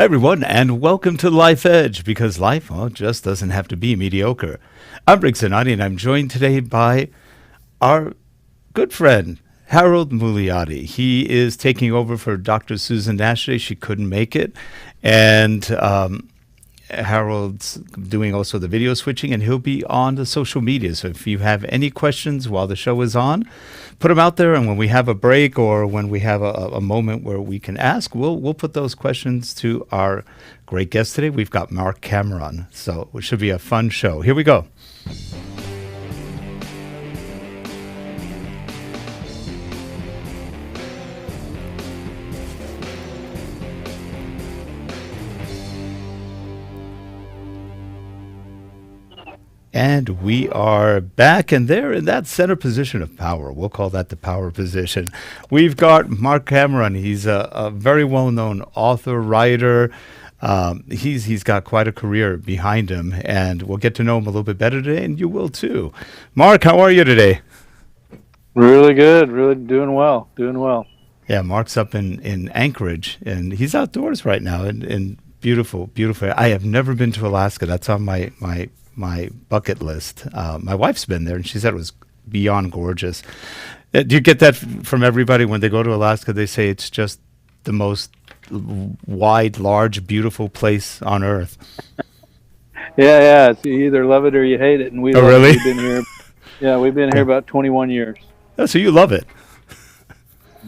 Hi, everyone, and welcome to Life Edge, because life, well, just doesn't have to be mediocre. I'm Rick Zanotti, and I'm joined today by our good friend, Harold Muliati. He is taking over for Dr. Susan Nash today. She couldn't make it, and Harold's doing also the video switching, and he'll be on the social media. So if you have any questions while the show is on, put them out there, and when we have a break or when we have a moment where we can ask, we'll put those questions to our great guest today. We've got Marc Cameron, so it should be a fun show. Here we go. And we are back, and there in that center position of power. We'll call that the power position. We've got Marc Cameron. He's a very well-known author, writer. He's got quite a career behind him, and we'll get to know him a little bit better today, and you will too. Marc, how are you today? Really good. Really doing well. Yeah, Marc's up in Anchorage, and he's outdoors right now in beautiful, beautiful. I have never been to Alaska. That's on my bucket list. My wife's been there, and she said it was beyond gorgeous. Do you get that from everybody when they go to Alaska? They say it's just the most wide, large, beautiful place on Earth. Yeah. It's you either love it or you hate it, and we love really? it. We've been here. Yeah, we've been here about 21 years. Oh, so you love it?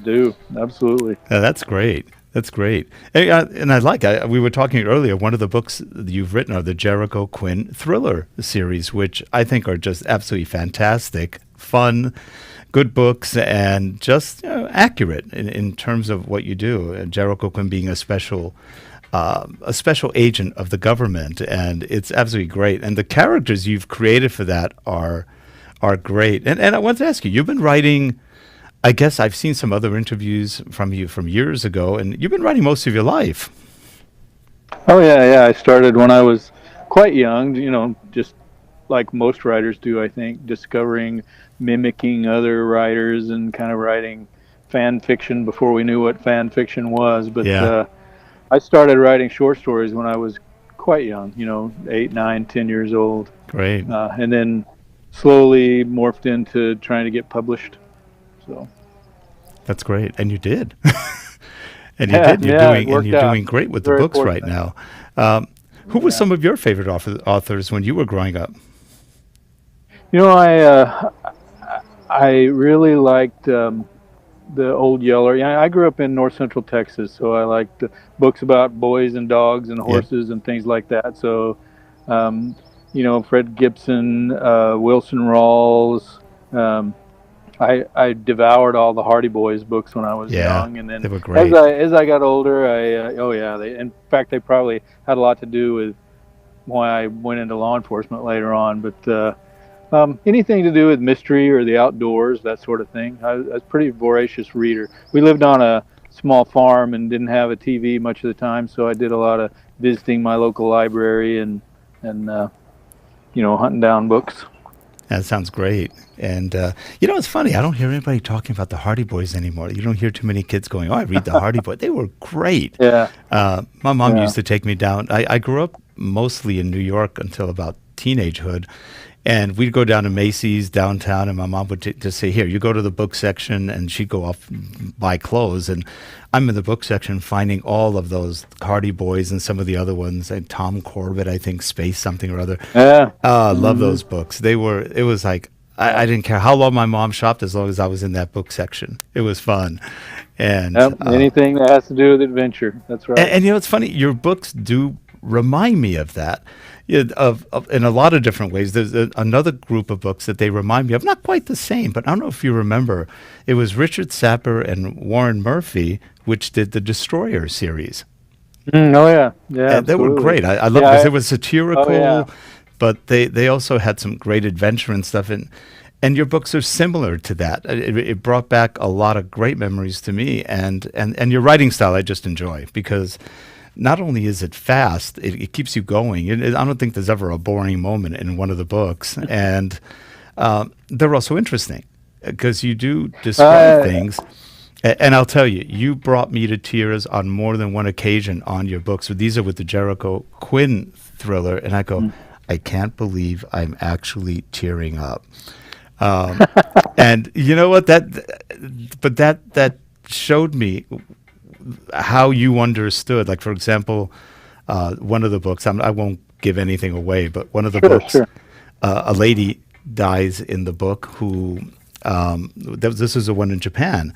Do absolutely. Yeah, that's great. That's great. And we were talking earlier, one of the books that you've written are the Jericho Quinn thriller series, which I think are just absolutely fantastic, fun, good books, and just accurate in terms of what you do. Jericho Quinn being a special agent of the government, and it's absolutely great. And the characters you've created for that are great. And I want to ask you, you've been writing, I guess I've seen some other interviews from you from years ago, and you've been writing most of your life. Oh yeah. I started when I was quite young. Just like most writers do, I think, discovering, mimicking other writers, and kind of writing fan fiction before we knew what fan fiction was. But I started writing short stories when I was quite young. 8, 9, 10 years old. Great. And then slowly morphed into trying to get published. So that's great, and you did, and you did. You're doing great with the books right now. Who were some of your favorite authors when you were growing up? I really liked the old Yeller. I grew up in north central Texas, so I liked books about boys and dogs and horses and things like that. So, Fred Gibson, Wilson Rawls. I devoured all the Hardy Boys books when I was young, and then they were great. As I got older, in fact, they probably had a lot to do with why I went into law enforcement later on. But anything to do with mystery or the outdoors, that sort of thing. I was a pretty voracious reader. We lived on a small farm and didn't have a TV much of the time, so I did a lot of visiting my local library and hunting down books. That sounds great. And, it's funny. I don't hear anybody talking about the Hardy Boys anymore. You don't hear too many kids going, I read the Hardy Boys. They were great. Yeah. My mom used to take me down. I grew up mostly in New York until about teenagehood. And we'd go down to Macy's downtown, and my mom would just say, here, you go to the book section, and she'd go off and buy clothes. And I'm in the book section finding all of those Hardy Boys and some of the other ones, and Tom Corbett, I think, Space something or other. Yeah. Love those books. It was like, I didn't care how long my mom shopped as long as I was in that book section. It was fun. And anything that has to do with adventure. That's right. And it's funny, your books do remind me of that. Of in a lot of different ways. There's another group of books that they remind me of, not quite the same, but I don't know if you remember. It was Richard Sapper and Warren Murphy, which did the Destroyer series. Oh yeah, and they were great. I love because it was satirical, but they also had some great adventure and stuff. And your books are similar to that. It brought back a lot of great memories to me, and your writing style I just enjoy because not only is it fast, it keeps you going. I don't think there's ever a boring moment in one of the books. And they're also interesting because you do describe things And I'll tell you, you brought me to tears on more than one occasion on your books. So these are with the Jericho Quinn thriller, and I go, I can't believe I'm actually tearing up. And you know what? That showed me how you understood. Like, for example, one of the books, I won't give anything away, but one of the books, a lady dies in the book who, this is the one in Japan.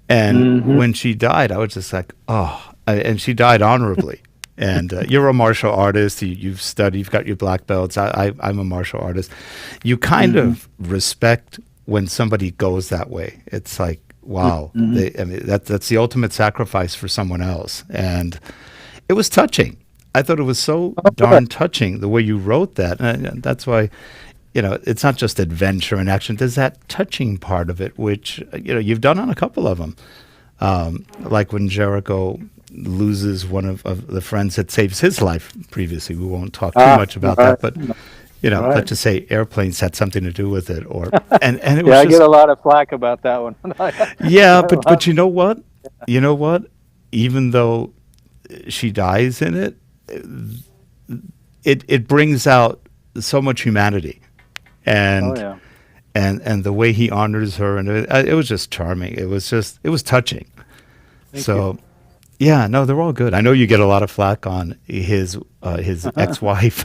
And when she died, I was just like, oh, and she died honorably. And you're a martial artist. You've studied, you've got your black belts. I'm a martial artist. You kind of respect when somebody goes that way. It's like, wow, I mean, that's the ultimate sacrifice for someone else. And it was touching. I thought it was so darn touching the way you wrote that. And that's why, it's not just adventure and action. There's that touching part of it, which, you've done on a couple of them. Like when Jericho loses one of the friends that saves his life previously. We won't talk too much about that, but let's just say airplanes had something to do with it, and it was I get a lot of flack about that one. but you know what? Even though she dies in it, it brings out so much humanity, and and the way he honors her, and it was just charming. It was touching. Thank you. Yeah, no, they're all good. I know you get a lot of flack on his ex-wife.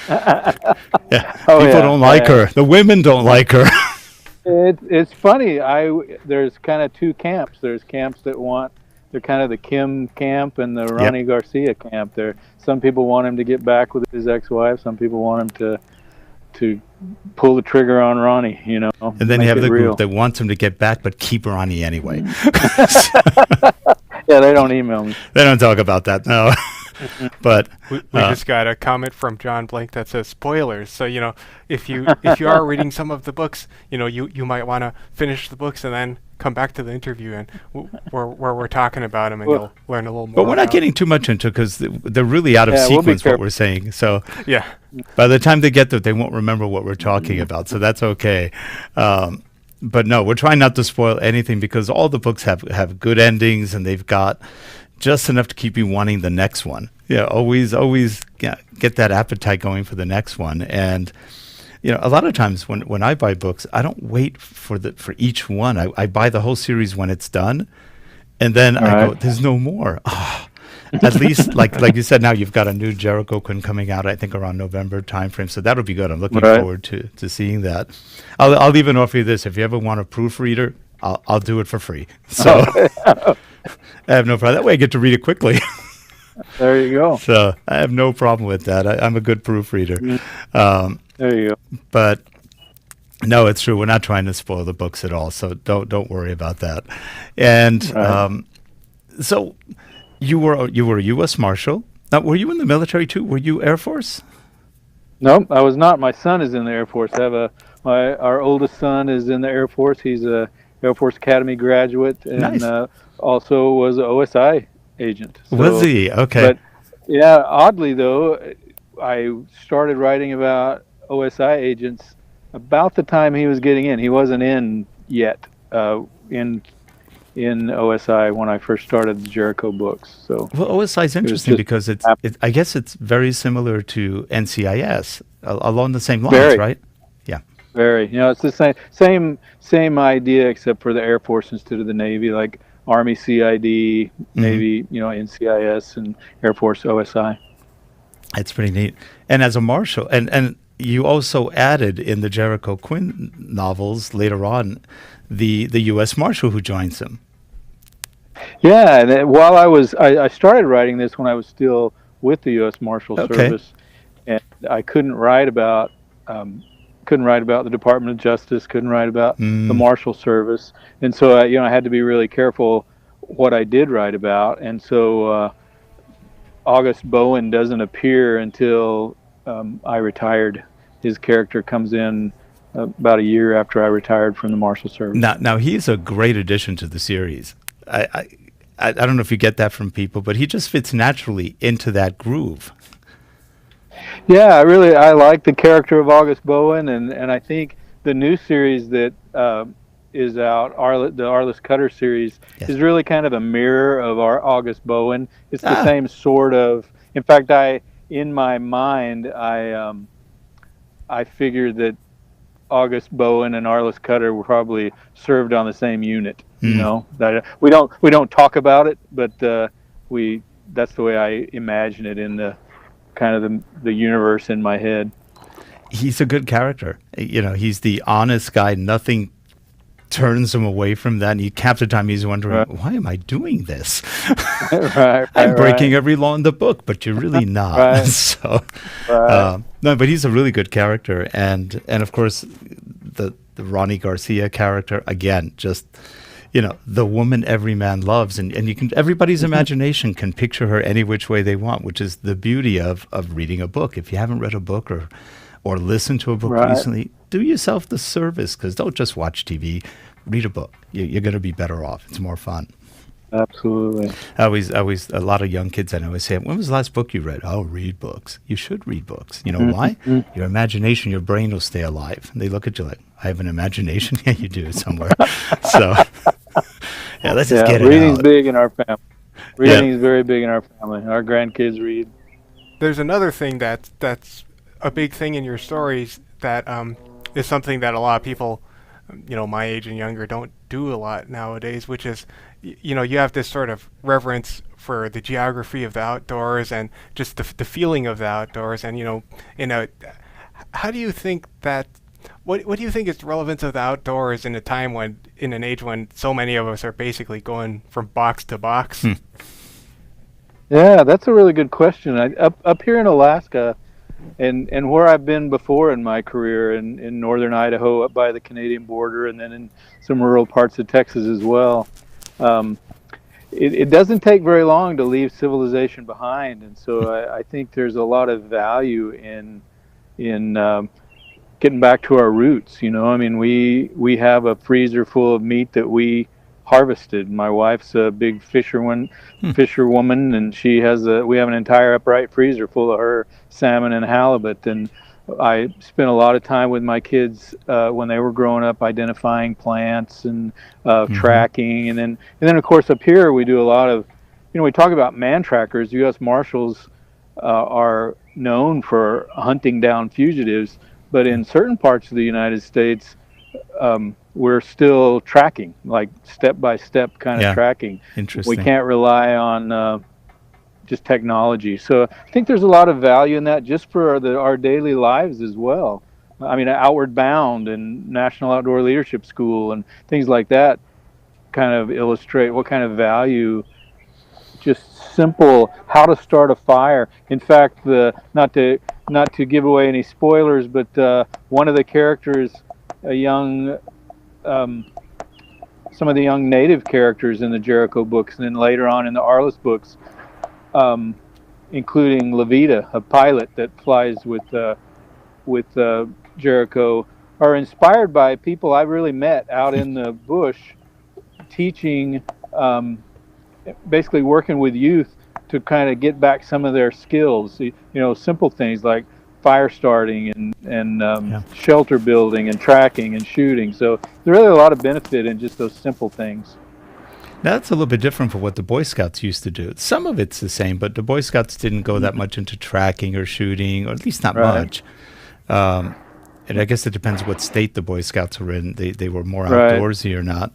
People don't like her. The women don't like her. It's funny. There's kind of two camps. There's camps that they're kind of the Kim camp and the Ronnie Garcia camp. Some people want him to get back with his ex-wife. Some people want him to pull the trigger on Ronnie, And then you have the group that wants him to get back but keep Ronnie anyway. Yeah, they don't email me. They don't talk about that, no. But we just got a comment from John Blank that says spoilers. So if you are reading some of the books, you might want to finish the books and then come back to the interview and where we're talking about them, and you'll learn a little more. But we're not getting too much into it because they're really out of sequence what we're saying. So by the time they get there, they won't remember what we're talking about. So that's okay. But no, we're trying not to spoil anything because all the books have good endings and they've got just enough to keep you wanting the next one. Always get that appetite going for the next one. And a lot of times when I buy books, I don't wait for each one. I buy the whole series when it's done, and then I go, "There's no more." At least, like you said, now you've got a new Jericho Quinn coming out, I think around November timeframe. So that'll be good. I'm looking forward to seeing that. I'll even offer you this: if you ever want a proofreader, I'll do it for free. So I have no problem. That way I get to read it quickly. There you go. So I have no problem with that. I'm a good proofreader. There you go. But no, it's true. We're not trying to spoil the books at all. So don't worry about that. And so you were a U.S. Marshal. Now, were you in the military too? Were you Air Force? No, I was not. My son is in the Air Force. Our oldest son is in the Air Force. He's a Air Force Academy graduate and also was an OSI agent. So, was he? Okay. But oddly though, I started writing about OSI agents about the time he was getting in. He wasn't in yet in OSI when I first started the Jericho books. So OSI is interesting because I guess it's very similar to NCIS along the same lines, right? Yeah. Very. It's the same idea except for the Air Force instead of the Navy, like Army CID, Navy, NCIS, and Air Force OSI. That's pretty neat. And as a marshal, and you also added in the Jericho Quinn novels later on the U.S. Marshal who joins him. Yeah, and while I started writing this when I was still with the U.S. Marshal Service, and I couldn't write about the Department of Justice, couldn't write about the Marshal Service, and so I had to be really careful what I did write about, and so August Bowen doesn't appear until I retired. His character comes in about a year after I retired from the Marshal Service. Now he's a great addition to the series. I don't know if you get that from people, but he just fits naturally into that groove. Yeah, I like the character of August Bowen, and I think the new series that is out, the Arliss Cutter series, Yes. is really kind of a mirror of our August Bowen. It's the Ah. same sort of. In fact, in my mind, I figured that August Bowen and Arliss Cutter were probably served on the same unit. You know, that we don't talk about it, but that's the way I imagine it in the kind of the universe in my head. He's a good character. You know, he's the honest guy. Nothing turns him away from that. And half the time he's wondering, why am I doing this? I'm breaking every law in the book, but you're really not. So, no, but he's a really good character. And of course, the Ronnie Garcia character, again, just, you know, the woman every man loves. And you can, everybody's imagination can picture her any which way they want, which is the beauty of reading a book. If you haven't read a book or listened to a book recently, do yourself the service, because don't just watch TV. Read a book. You're going to be better off. It's more fun. Absolutely. I always, a lot of young kids I know always say, when was the last book you read? Oh, read books. You should read books. You know why? Your imagination, your brain will stay alive. And they look at you like, I have an imagination. Yeah, you do somewhere. So, yeah, let's just get it out. Reading's big in our family. Reading is very big in our family. Our grandkids read. There's another thing that's a big thing in your stories that is something that a lot of people, you know, my age and younger don't do a lot nowadays, which is, you know, you have this sort of reverence for the geography of the outdoors and just the feeling of the outdoors. And, you know, how do you think that, what do you think is the relevance of the outdoors in an age when so many of us are basically going from box to box? Yeah, that's a really good question. Up here in Alaska, and where I've been before in my career in northern Idaho, up by the Canadian border, and then in some rural parts of Texas as well, it doesn't take very long to leave civilization behind, and so I think there's a lot of value in getting back to our roots. You know, I mean, we have a freezer full of meat that we harvested. My wife's a big fisherwoman, and we have an entire upright freezer full of her salmon and halibut. And I spent a lot of time with my kids when they were growing up, identifying plants and tracking. And then of course up here we do a lot of, you know, we talk about man trackers. U.S. Marshals are known for hunting down fugitives, but in certain parts of the United States, we're still tracking, like step-by-step kind of tracking. Interesting. We can't rely on just technology. So I think there's a lot of value in that just for our daily lives as well. I mean, Outward Bound and National Outdoor Leadership School and things like that kind of illustrate what kind of value, just simple, how to start a fire. In fact, not to give away any spoilers, but one of the characters, some of the young native characters in the Jericho books, and then later on in the Arliss books, including Levita, a pilot that flies with Jericho, are inspired by people I've really met out in the bush, teaching, basically working with youth to kind of get back some of their skills. You know, simple things like fire starting and shelter building and tracking and shooting. So there's really a lot of benefit in just those simple things. Now, that's a little bit different from what the Boy Scouts used to do. Some of it's the same, but the Boy Scouts didn't go that much into tracking or shooting, or at least not much. And I guess it depends what state the Boy Scouts were in. They were more outdoorsy or not.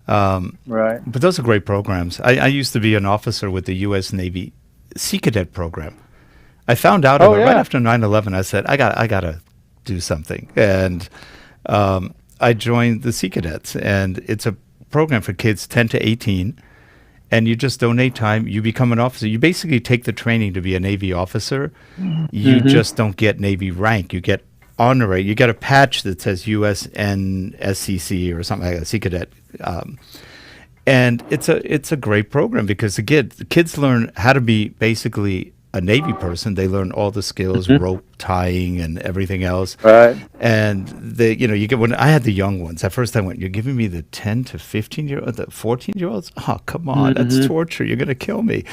But those are great programs. I used to be an officer with the U.S. Navy Sea Cadet program. I found out about right after 9/11. I said, I got to do something. And I joined the Sea Cadets. And it's a program for kids 10 to 18. And you just donate time. You become an officer. You basically take the training to be a Navy officer. You just don't get Navy rank. You get honorary. You get a patch that says USNSCC or something like that, Sea Cadet. And it's a great program because the kids learn how to be basically a Navy person. They learn all the skills, rope tying and everything else. And you get, when I had the young ones, at first I went, you're giving me the 10 to 15-year-olds, the 14-year-olds? Oh, come on, that's torture. You're going to kill me.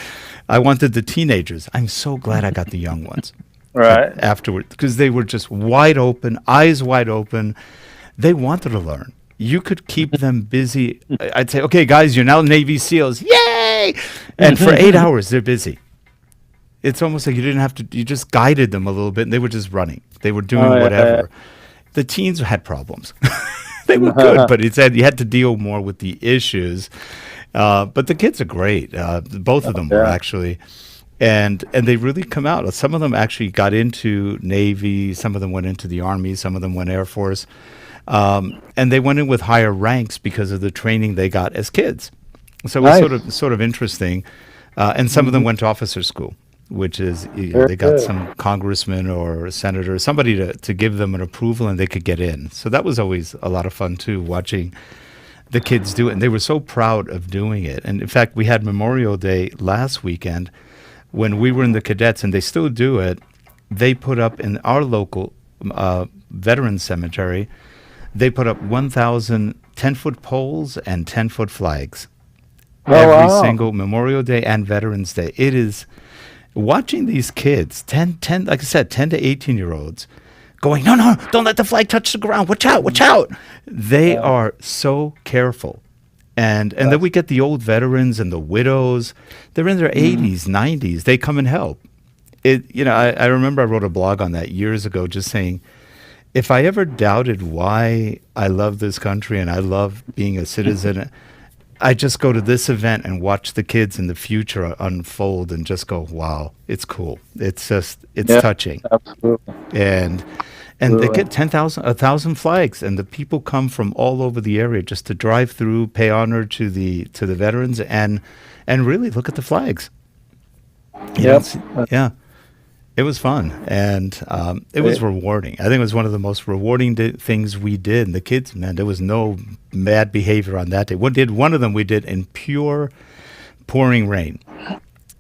I wanted the teenagers. I'm so glad I got the young ones. Afterward, because they were just wide open, eyes wide open. They wanted to learn. you could keep them busy. I'd say, okay, guys, you're now Navy SEALs. Yay! And for 8 hours, they're busy. It's almost like you didn't have to, you just guided them a little bit and they were just running. They were doing whatever. The teens had problems. They were good, but it said you had to deal more with the issues. But the kids are great. Both of them were actually. And they really come out. Some of them actually got into Navy. Some of them went into the Army. Some of them went Air Force. And they went in with higher ranks because of the training they got as kids. So it was sort of interesting. And some of them went to officer school, which is they got some congressman or senator, somebody to give them an approval and they could get in. So that was always a lot of fun too, watching the kids do it. And they were so proud of doing it. And in fact, we had Memorial Day last weekend when we were in the cadets, and they still do it. They put up in our local veterans cemetery, they put up 1,000 10-foot poles and 10-foot flags. Every single Memorial Day and Veterans Day. It is watching these kids, 10, like I said, 10 to 18-year-olds, going, no, don't let the flag touch the ground. Watch out. They are so careful. And then we get the old veterans and the widows. They're in their 80s, 90s. They come and help. I remember I wrote a blog on that years ago just saying, if I ever doubted why I love this country and I love being a citizen, I just go to this event and watch the kids in the future unfold and just go, wow, it's cool. It's touching. Absolutely. And they get 1,000 flags, and the people come from all over the area just to drive through, pay honor to the veterans, and really look at the flags. Yeah. It was fun, and it was rewarding. I think it was one of the most rewarding things we did. And the kids, man, there was no bad behavior on that day. One of them we did in pure pouring rain.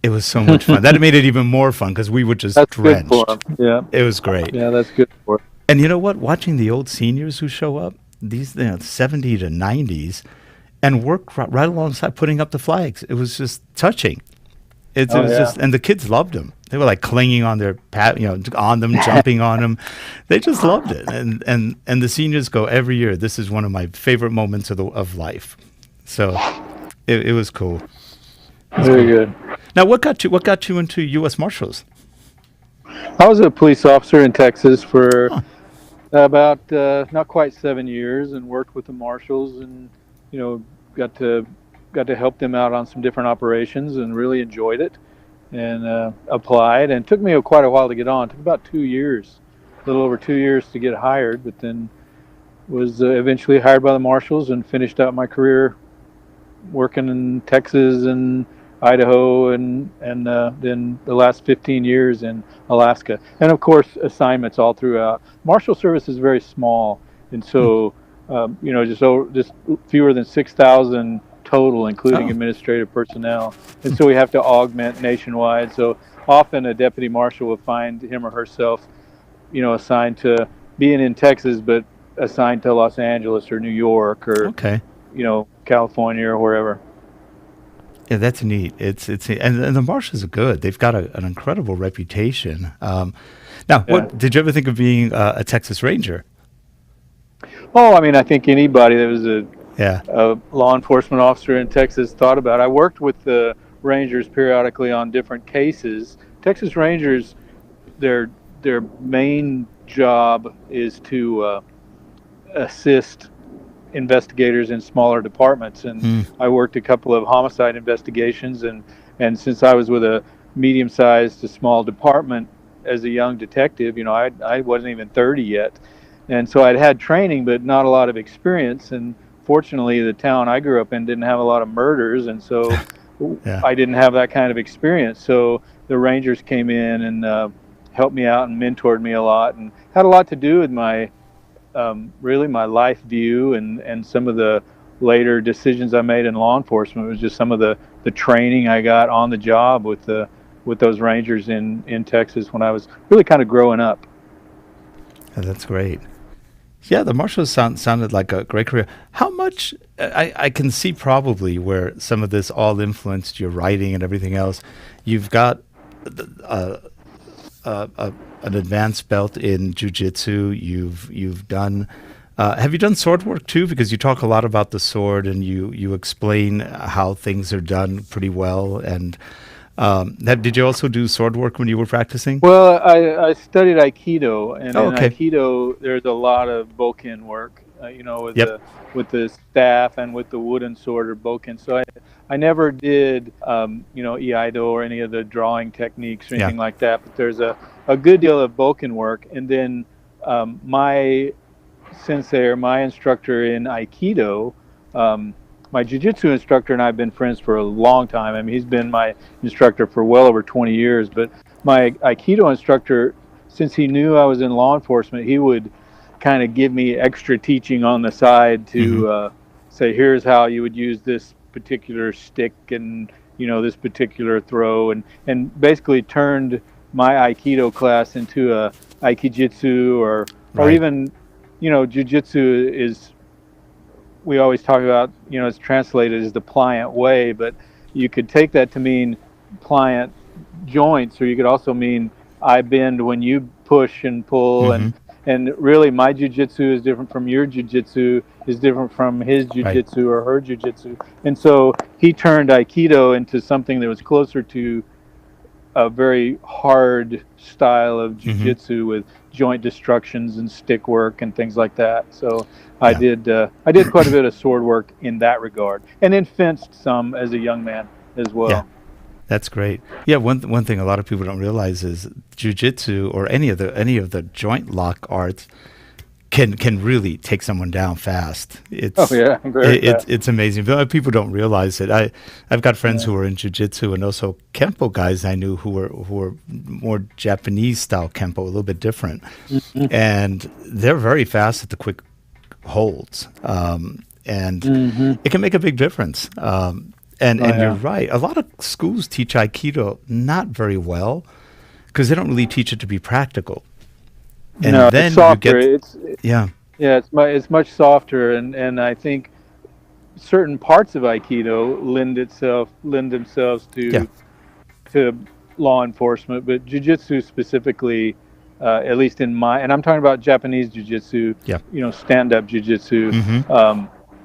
It was so much fun. That made it even more fun because we were just drenched. Good for 'em. Yeah, it was great. Yeah, that's good for 'em. And you know what? Watching the old seniors who show up, these 70 to 90s, and work right alongside putting up the flags. It was just touching. It was just, and the kids loved them. They were like clinging on their on them, jumping on them. They just loved it. And the seniors go every year. This is one of my favorite moments of life. So it was cool. Very good. Now, what got you into U.S. Marshals? I was a police officer in Texas for about not quite 7 years, and worked with the Marshals, and got to help them out on some different operations, and really enjoyed it, and applied. And it took me quite a while to get on. It took about 2 years, a little over 2 years to get hired, but then was eventually hired by the Marshals and finished out my career working in Texas and Idaho, and then the last 15 years in Alaska. And of course, assignments all throughout. Marshal service is very small, and so just fewer than 6,000 total, including administrative personnel. And so we have to augment nationwide. So often a deputy marshal will find him or herself, assigned to being in Texas, but assigned to Los Angeles or New York or California or wherever. Yeah, that's neat. It's and the Marshals are good. They've got an incredible reputation. What did you ever think of being a Texas Ranger? Oh, I mean, I think anybody that was a law enforcement officer in Texas thought about it. I worked with the Rangers periodically on different cases. Texas Rangers, their main job is to assist investigators in smaller departments, and I worked a couple of homicide investigations, and since I was with a medium-sized to small department as a young detective, I wasn't even 30 yet, and so I'd had training but not a lot of experience. And fortunately, the town I grew up in didn't have a lot of murders, and so I didn't have that kind of experience. So the Rangers came in and helped me out and mentored me a lot, and had a lot to do with my really my life view and some of the later decisions I made in law enforcement. It was just some of the training I got on the job with those Rangers in Texas when I was really kind of growing up. Yeah, that's great. Yeah, the Marshals sounded like a great career. How much, I can see probably where some of this all influenced your writing and everything else. You've got an advanced belt in Jujitsu. You've done Have you done sword work too? Because you talk a lot about the sword and you explain how things are done pretty well. And did you also do sword work when you were practicing? Well, I studied Aikido, and Oh, in okay. Aikido, there's a lot of bokken work, Yep. with the staff and with the wooden sword or bokken. So I never did, iaido or any of the drawing techniques or Yeah. anything like that. But there's a good deal of bokken work, and then my sensei or my instructor in Aikido, my Jiu-Jitsu instructor and I have been friends for a long time. I mean, he's been my instructor for well over 20 years. But my Aikido instructor, since he knew I was in law enforcement, he would kind of give me extra teaching on the side to say, here's how you would use this particular stick and, this particular throw, and basically turned my Aikido class into a Aikijitsu or Right. even, Jiu-Jitsu is, we always talk about, it's translated as the pliant way, but you could take that to mean pliant joints, or you could also mean I bend when you push and pull, Mm-hmm. and really my jiu-jitsu is different from your jiu-jitsu, is different from his Right. jiu-jitsu or her jiu-jitsu. And so he turned Aikido into something that was closer to a very hard style of jiu-jitsu with joint destructions and stick work and things like that. So I Yeah. did quite a bit of sword work in that regard, and then fenced some as a young man as well. Yeah. That's great. Yeah, one thing a lot of people don't realize is jujitsu or any of the joint lock arts can really take someone down fast. Oh yeah, very fast. It's amazing. But people don't realize it. I've got friends who are in jujitsu and also kempo guys I knew who were more Japanese style kempo, a little bit different, and they're very fast at the quick holds, and it can make a big difference. And you're right. A lot of schools teach Aikido not very well because they don't really teach it to be practical. And No, then it's softer. you get It's much softer, and I think certain parts of Aikido lend themselves to law enforcement, but Jiu-Jitsu specifically, at least and I'm talking about Japanese Jiu-Jitsu, stand-up Jiu-Jitsu,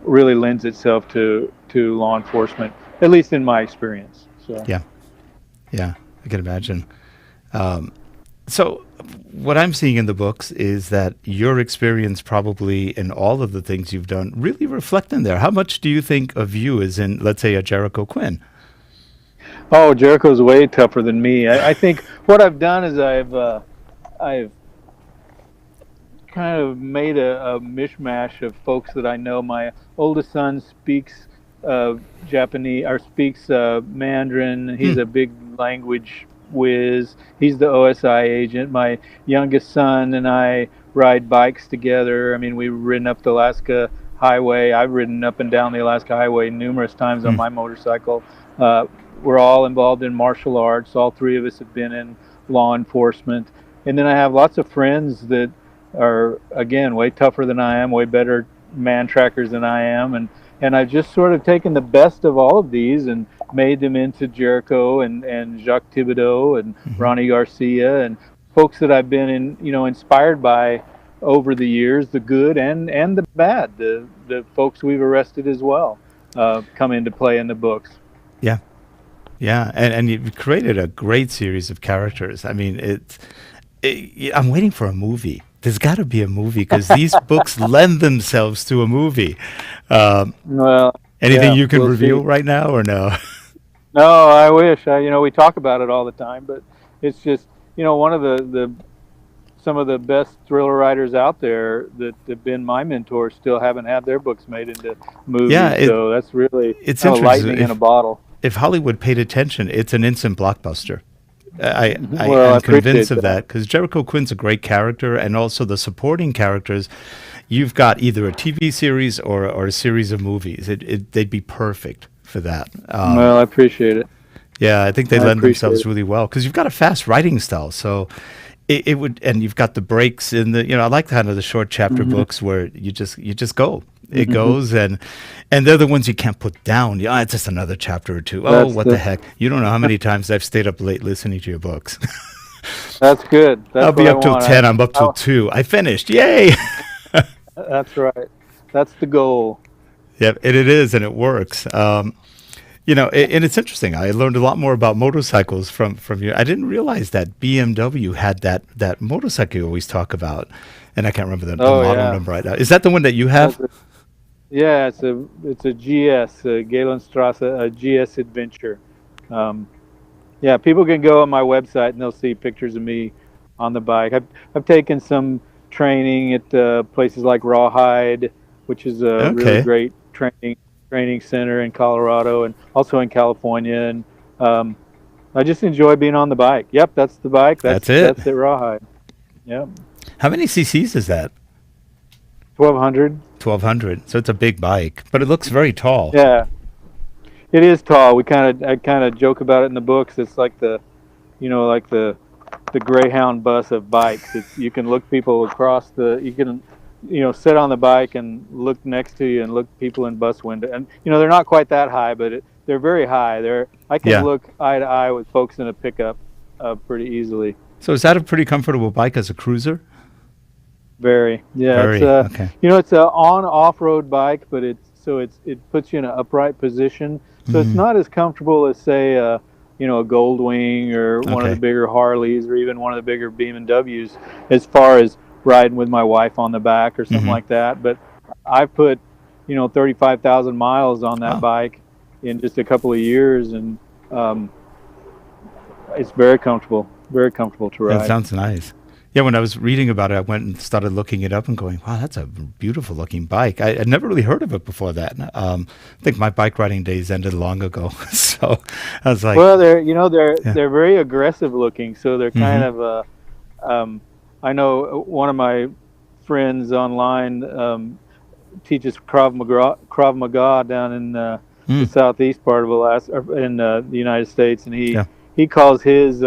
really lends itself to law enforcement, at least in my experience. So yeah, I can imagine. So what I'm seeing in the books is that your experience probably in all of the things you've done really reflect in there. How much do you think of you as in, let's say, a Jericho Quinn? Oh, Jericho's way tougher than me. I think what I've done is I've kind of made a mishmash of folks that I know. My oldest son speaks Japanese or speaks Mandarin. He's a big language whiz. He's the OSI agent. My youngest son and I ride bikes together. I mean, we've ridden up the Alaska Highway. I've ridden up and down the Alaska Highway numerous times on my motorcycle. We're all involved in martial arts. All three of us have been in law enforcement. And then I have lots of friends that are, again, way tougher than I am, way better man trackers than I am. And I've just sort of taken the best of all of these and made them into Jericho and Jacques Thibodeau and Ronnie Garcia and folks that I've been inspired by over the years, the good and the bad. The folks we've arrested as well come into play in the books. Yeah, and you've created a great series of characters. I mean, I'm waiting for a movie. There's got to be a movie because these books lend themselves to a movie. Well, anything you can reveal see. right now or no? No, I wish. We talk about it all the time, but it's just, one of some of the best thriller writers out there that have been my mentors still haven't had their books made into movies. So that's really it's kind of lightning in a bottle. If Hollywood paid attention, it's an instant blockbuster. Well, I'm convinced of that because Jericho Quinn's a great character, and also the supporting characters. You've got either a TV series or a series of movies. They'd be perfect for that. Well, I appreciate it. Yeah, I think they lend themselves really well because you've got a fast writing style. So it would, and you've got the breaks in the. I like kind of the short chapter books where you just go. It goes, and they're the ones you can't put down. It's just another chapter or two. Oh, what the heck! You don't know how many times I've stayed up late listening to your books. That's good. I'll be up till 10. I'm up till 2. I finished. Yay! That's right. That's the goal. Yeah, and it is, and it works. And it's interesting. I learned a lot more about motorcycles from you. I didn't realize that BMW had that motorcycle you always talk about, and I can't remember the Oh model yeah. number right now. Is that the one that you have? Yeah, it's a GS, Galenstrasse, a GS Adventure. Um, yeah, people can go on my website and they'll see pictures of me on the bike. I've taken some training at places like Rawhide, which is a really Okay, great training center in Colorado and also in California. And um, I just enjoy being on the bike. Yep, that's the bike. that's it. That's at Rawhide. Yep, How many cc's is that? 1200. 1200. So it's a big bike, but it looks very tall. Yeah. It is tall. I kind of joke about it in the books. It's like like the Greyhound bus of bikes. You can look people across you can, sit on the bike and look next to you and look people in bus window. And they're not quite that high, but they're very high. I can Yeah. look eye to eye with folks in a pickup pretty easily. So is that a pretty comfortable bike as a cruiser? Very. Yeah. Very. Okay. It's a off-road bike, but it puts you in an upright position. So it's Mhm. not as comfortable as say a Goldwing or one of Okay. the bigger Harleys or even one of the bigger BMWs as far as riding with my wife on the back or something Mhm. like that. But I put 35,000 miles on that Wow. bike in just a couple of years, and it's very comfortable to That ride. sounds nice. Yeah, when I was reading about it, I went and started looking it up and going, wow, that's a beautiful looking bike. I'd never really heard of it before that. I think my bike riding days ended long ago. So I was like, Well, they're yeah. they're very aggressive looking, so they're kind Hmm. of I know one of my friends online teaches Krav Maga down in the Mm. southeast part of Alaska, or in the United States, and Yeah. he calls his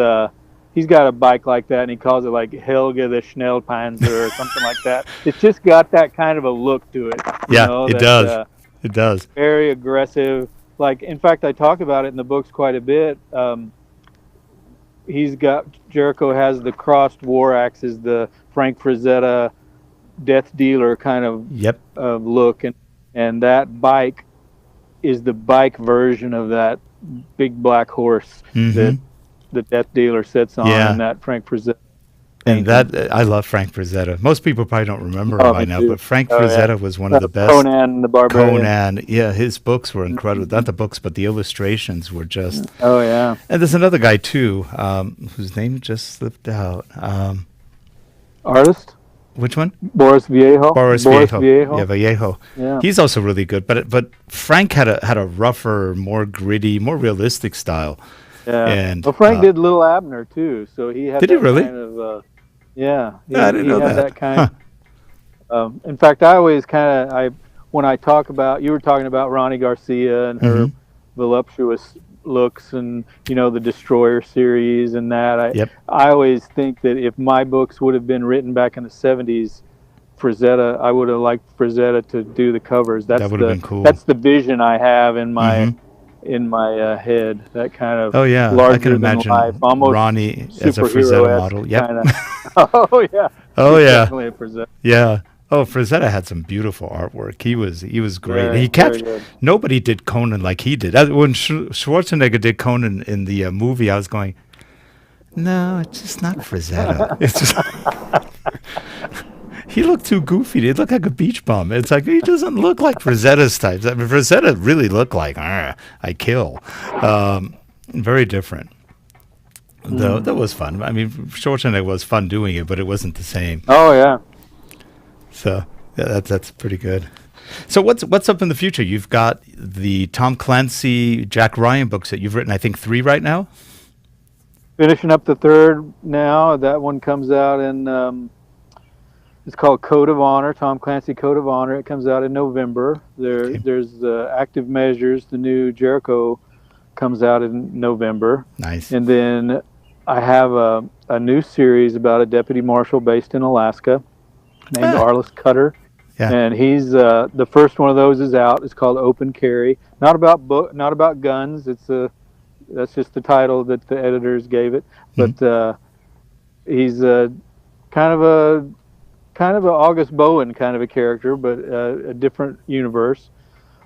he's got a bike like that, and he calls it like Helga the Schnellpanzer or something like that. It's just got that kind of a look to it, Yeah, it that does. It does. very aggressive. Like, in fact, I talk about it in the books quite a bit. Jericho has the crossed war axes, the Frank Frazetta death dealer kind Yep. of look, and that bike is the bike version of that big black horse Hmm. that the death dealer sits on, Yeah. and that Frank Frazetta And painting. I love Frank Frazetta. Most people probably don't remember him Oh, by me now, too. but Frank Oh yeah, Frazetta was one of the best. Conan the Barbarian. Conan, yeah, his books were incredible. Not the books, but the illustrations were just. Oh yeah. And there's another guy too, whose name just slipped out. Artist Which one? Boris Viejo. Boris Viejo. Yeah, Vallejo. Yeah. He's also really good, but Frank had a rougher, more gritty, more realistic style. Yeah. And Well, Frank did Little Abner too, so he had Did he that really? kind of yeah. Yeah, I didn't know had that. kind. In fact, I always when I talk about, you were talking about Ronnie Garcia and her Mhm. voluptuous looks, and the Destroyer series and that. Yep. I always think that if my books would have been written back in the '70s, I would have liked Frazetta to do the covers. That would have been cool. That's the vision I have in my Mhm. head. That kind of Oh yeah, I larger can imagine than life, almost Ronnie as a Frazetta superhero-esque model. Yep. kinda. Oh yeah. Oh He's yeah. Definitely a Frazetta. Yeah. Oh, Frazetta had some beautiful artwork. He was great. Very, He very kept good. nobody did Conan like he did. When Schwarzenegger did Conan in the movie, I was going, no, it's just not Frazetta. It's just he looked too goofy. He looked like a beach bum. It's like he doesn't look like Frazetta's types. I mean, Frazetta really looked like I kill. Very different. Though that was fun. I mean, Schwarzenegger was fun doing it, but it wasn't the same. Oh yeah. So yeah, that's pretty good. So what's up in the future? You've got the Tom Clancy, Jack Ryan books that you've written. I think 3 right now. Finishing up the third now. That one comes out in. It's called Code of Honor, Tom Clancy Code of Honor. It comes out in November. Okay. There's Active Measures, the new Jericho, comes out in November. Nice. And then I have a new series about a deputy marshal based in Alaska named Arliss Cutter. Yeah. And he's the first one of those is out. It's called Open Carry. Not about guns. That's just the title that the editors gave it. But he's kind of kind of an August Bowen kind of a character, but a different universe.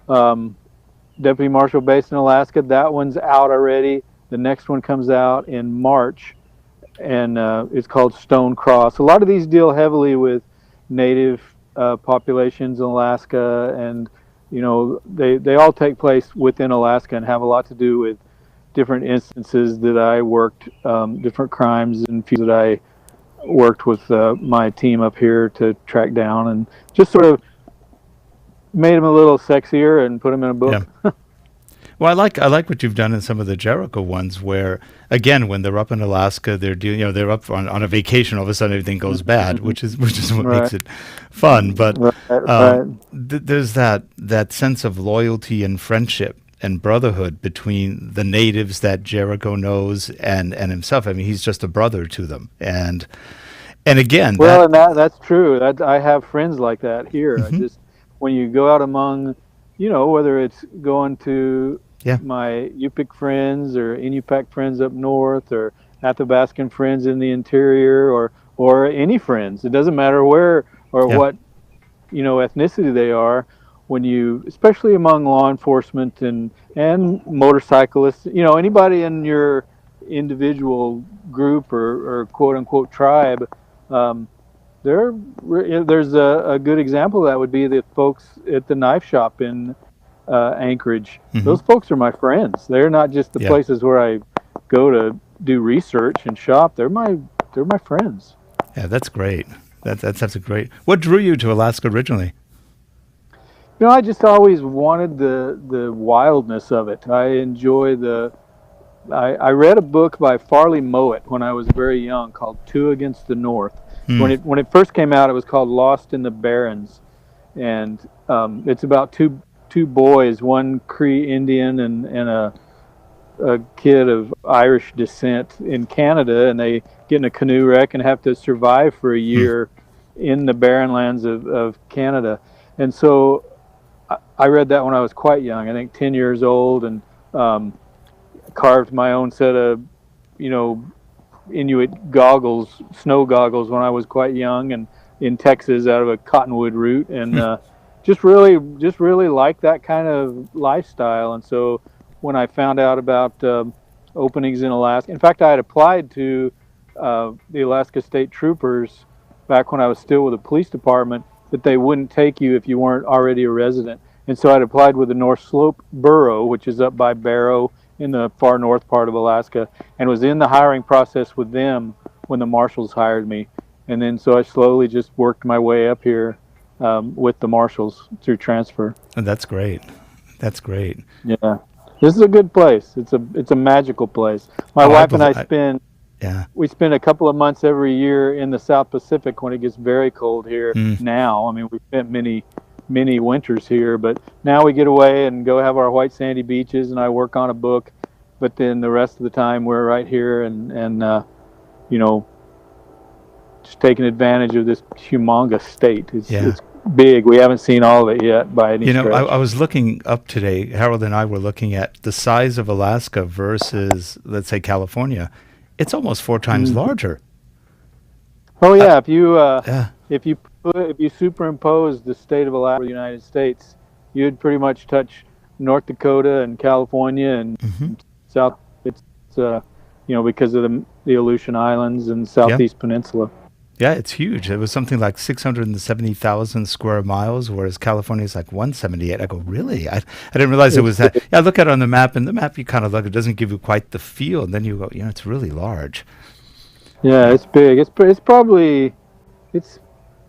Deputy Marshal based in Alaska. That one's out already. The next one comes out in March, and it's called Stone Cross. A lot of these deal heavily with native populations in Alaska, and they all take place within Alaska and have a lot to do with different instances that I worked, different crimes and few that I worked with my team up here to track down, and just sort of made them a little sexier and put them in a book. Yeah. Well, I like what you've done in some of the Jericho ones, where again, when they're up in Alaska, they're doing, they're up on a vacation. All of a sudden, everything goes bad, which is what Right. makes it fun. But Right. there's that sense of loyalty and friendship and brotherhood between the natives that Jericho knows and himself. I mean, he's just a brother to them, and again, Well, and that's true. I have friends like that here. I just, when you go out among, whether it's going to my Yupik friends or Inupiaq friends up north, or Athabascan friends in the interior, or any friends, it doesn't matter where or what ethnicity they are. When you, especially among law enforcement and motorcyclists, anybody in your individual group or quote unquote tribe, there's a good example of that would be the folks at the knife shop in Anchorage. Those folks are my friends. They're not just the places where I go to do research and shop. They're my friends. Yeah, that's great. That's great. What drew you to Alaska originally? I just always wanted the wildness of it. I enjoy I read a book by Farley Mowat when I was very young called Two Against the North. When it first came out, it was called Lost in the Barrens, and it's about two boys, one Cree Indian and a kid of Irish descent in Canada, and they get in a canoe wreck and have to survive for a year in the barren lands of Canada. And so I read that when I was quite young, I think 10 years old, and carved my own set of, Inuit goggles, snow goggles, when I was quite young, and in Texas out of a cottonwood root, and just really like that kind of lifestyle. And so when I found out about openings in Alaska, in fact, I had applied to the Alaska State Troopers back when I was still with the police department, that they wouldn't take you if you weren't already a resident. And so I'd applied with the North Slope Borough, which is up by Barrow in the far north part of Alaska, and was in the hiring process with them when the Marshals hired me. And then so I slowly just worked my way up here with the Marshals through transfer. And that's great. That's great. Yeah. This is a good place. It's a magical place. My wife and I spend we spend a couple of months every year in the South Pacific when it gets very cold here now. I mean, we spent many winters here, but now we get away and go have our white sandy beaches, and I work on a book, but then the rest of the time we're right here and just taking advantage of this humongous state. It's big. We haven't seen all of it yet by any stretch. I was looking up today, Harold and I were looking at the size of Alaska versus, let's say, California. It's almost 4 times larger. Oh yeah, if you superimpose the state of Alaska with the United States, you'd pretty much touch North Dakota and California and South. It's because of the Aleutian Islands and Southeast Peninsula. Yeah, it's huge. It was something like 670,000 square miles, whereas California is like 178. I go, really? I didn't realize it was that. Yeah, I look at it on the map, and the map you kind of look, it doesn't give you quite the feel, and then you go, it's really large. Yeah, it's big. It's probably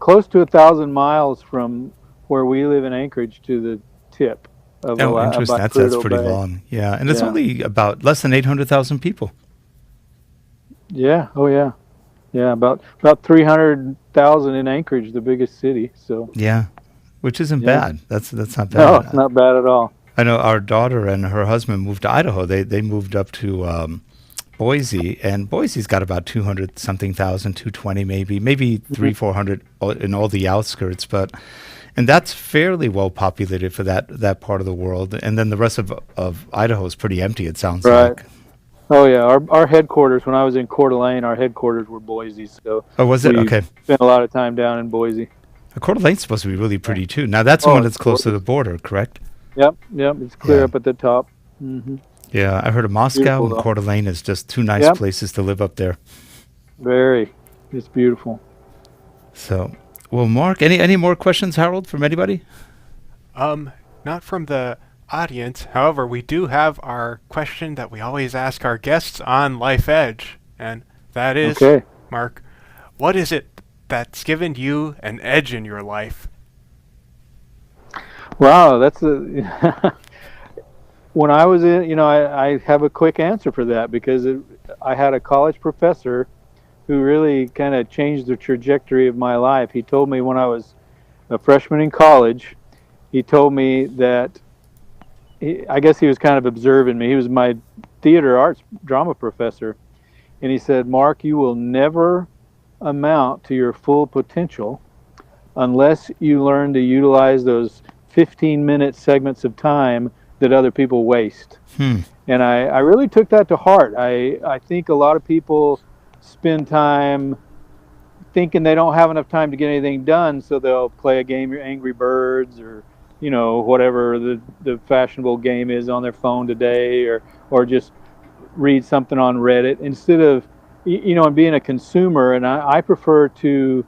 close to 1,000 miles from where we live in Anchorage to the tip of Alaska. Interesting. That's pretty long. Yeah, and it's only about less than 800,000 people. Yeah. Oh yeah. Yeah, about 300,000 in Anchorage, the biggest city. So which isn't bad. That's not bad. No, it's not bad at all. I know our daughter and her husband moved to Idaho. They moved up to Boise, and Boise's got about 200-something thousand, 220 maybe 300-400 in all the outskirts, and that's fairly well populated for that part of the world. And then the rest of Idaho is pretty empty, it sounds like. Oh yeah, our headquarters when I was in Coeur d'Alene, our headquarters were Boise, so Oh, was it? we Okay. spent a lot of time down in Boise. Coeur d'Alene's supposed to be really pretty too. Now that's the Oh, one it's that's close to the gorgeous. border, correct? Yep, it's clear Yeah. up at the top. Hmm. Yeah, I heard of Moscow Beautiful and though. Coeur d'Alene is just two nice Yep, places to live up there. very. It's beautiful. So, well, Mark, any more questions, Harold, from anybody? Not from the audience. However, we do have our question that we always ask our guests on Life Edge, and that is, Okay. Mark, what is it that's given you an edge in your life? Wow, that's a. When I was in, I have a quick answer for that because I had a college professor who really kind of changed the trajectory of my life. He told me when I was a freshman in college, he told me that I guess he was kind of observing me. He was my theater arts drama professor. And he said, Mark, you will never amount to your full potential unless you learn to utilize those 15-minute segments of time that other people waste. And I really took that to heart. I think a lot of people spend time thinking they don't have enough time to get anything done, so they'll play a game of Angry Birds or whatever the fashionable game is on their phone today, or just read something on Reddit instead of and being a consumer. And I prefer to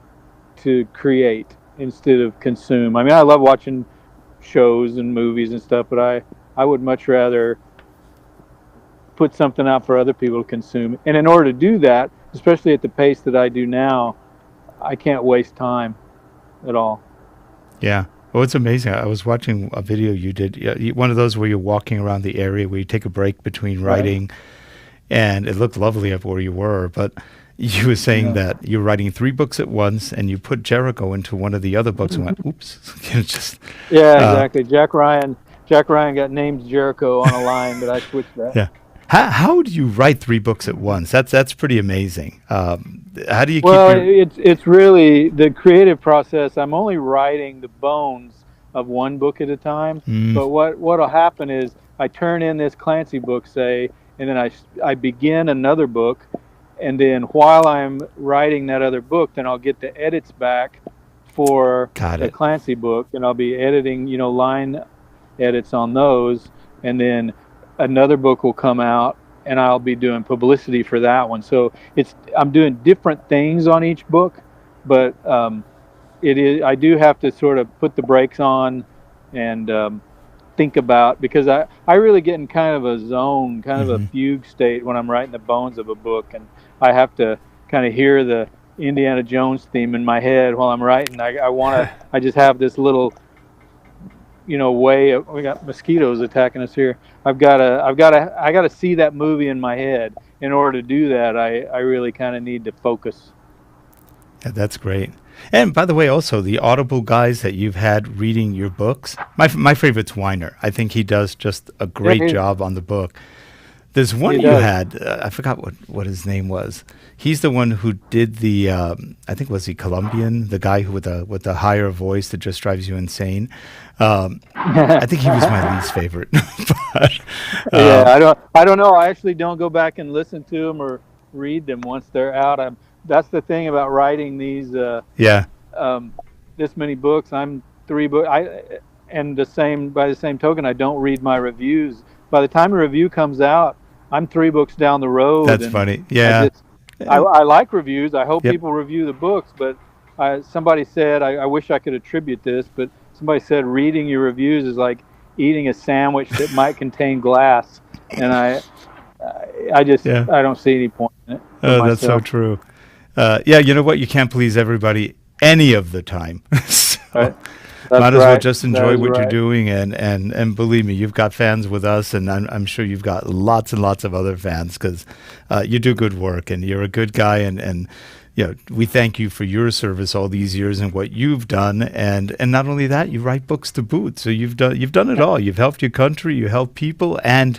create instead of consume. I mean, I love watching shows and movies and stuff, but I would much rather put something out for other people to consume. And in order to do that, especially at the pace that I do now, I can't waste time at all. Yeah. Oh, it's amazing. I was watching a video you did, one of those where you're walking around the area where you take a break between writing, and it looked lovely up where you were, but you were saying that you're writing 3 books at once, and you put Jericho into one of the other books and went, oops. Exactly. Jack Ryan got named Jericho on a line, but I switched that. Yeah. How do you write 3 books at once? That's pretty amazing. How do you it's really the creative process. I'm only writing the bones of one book at a time. But what'll happen is I turn in this Clancy book, say, and then I begin another book, and then while I'm writing that other book, then I'll get the edits back for the Clancy book, and I'll be editing, line edits on those, and then another book will come out, and I'll be doing publicity for that one. So I'm doing different things on each book, but I do have to sort of put the brakes on and think about, because I really get in kind of a zone, kind of a fugue state when I'm writing the bones of a book, and I have to kind of hear the Indiana Jones theme in my head while I'm writing. I just have this little way we got mosquitoes attacking us here. I got to see that movie in my head. In order to do that, I really kind of need to focus. Yeah, that's great. And by the way, also the Audible guys that you've had reading your books, my favorite's Weiner. I think he does just a great job on the book. There's one you had, I forgot what his name was. He's the one who did the, I think was he Colombian, the guy who with the higher voice that just drives you insane. I think he was my least favorite. But, I don't know. I actually don't go back and listen to them or read them once they're out. That's the thing about writing these. This many books. I'm 3 books. And by the same token, I don't read my reviews. By the time a review comes out, I'm 3 books down the road. That's funny. Yeah. I like reviews. I hope people review the books, but somebody said, I wish I could attribute this, but somebody said reading your reviews is like eating a sandwich that might contain glass. And I don't see any point in it. That's so true. You know what? You can't please everybody any of the time. So might as well just enjoy what you're doing, and believe me, you've got fans with us, and I'm sure you've got lots and lots of other fans, because you do good work, and you're a good guy, and we thank you for your service all these years and what you've done, and not only that, you write books to boot. So you've done it all. You've helped your country, you help people, and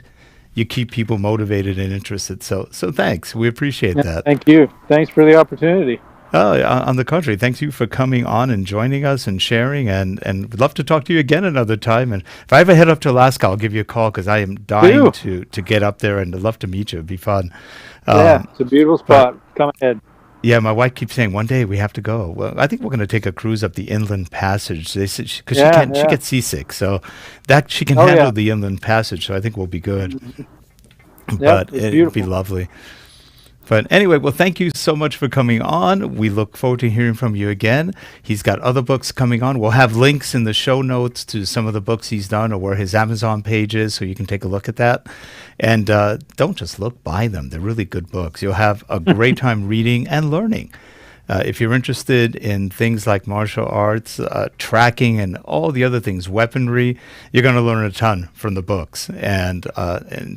you keep people motivated and interested. So thanks. We appreciate that. Thank you. Thanks for the opportunity. Oh, on the contrary, thanks you for coming on and joining us and sharing, and we'd love to talk to you again another time. And if I ever head up to Alaska, I'll give you a call because I am dying to get up there, and I'd love to meet you. It'd be fun. Yeah, it's a beautiful spot. Come ahead. Yeah, my wife keeps saying one day we have to go. Well, I think we're going to take a cruise up the Inland Passage. They said because she gets seasick, so that she can handle the Inland Passage. So I think we'll be good. But it'd be lovely. But anyway, well, thank you so much for coming on. We look forward to hearing from you again. He's got other books coming on. We'll have links in the show notes to some of the books he's done or where his Amazon page is, so you can take a look at that. And don't just look, buy them. They're really good books. You'll have a great time reading and learning. If you're interested in things like martial arts, tracking, and all the other things, weaponry, you're going to learn a ton from the books. And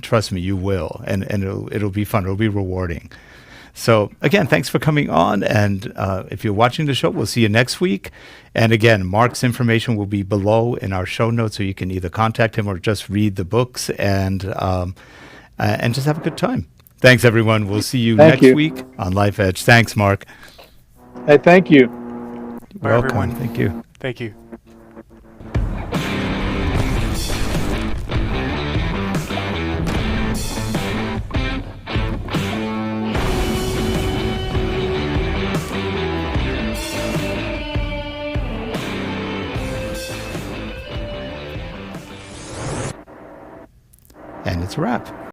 trust me, you will. And it'll be fun. It'll be rewarding. So, again, thanks for coming on. And if you're watching the show, we'll see you next week. And, again, Marc's information will be below in our show notes, so you can either contact him or just read the books and just have a good time. Thanks, everyone. We'll see you next week on Life Edge. Thanks, Marc. Hey, thank you. Bye, welcome. Everyone. Thank you. Thank you. And it's a wrap.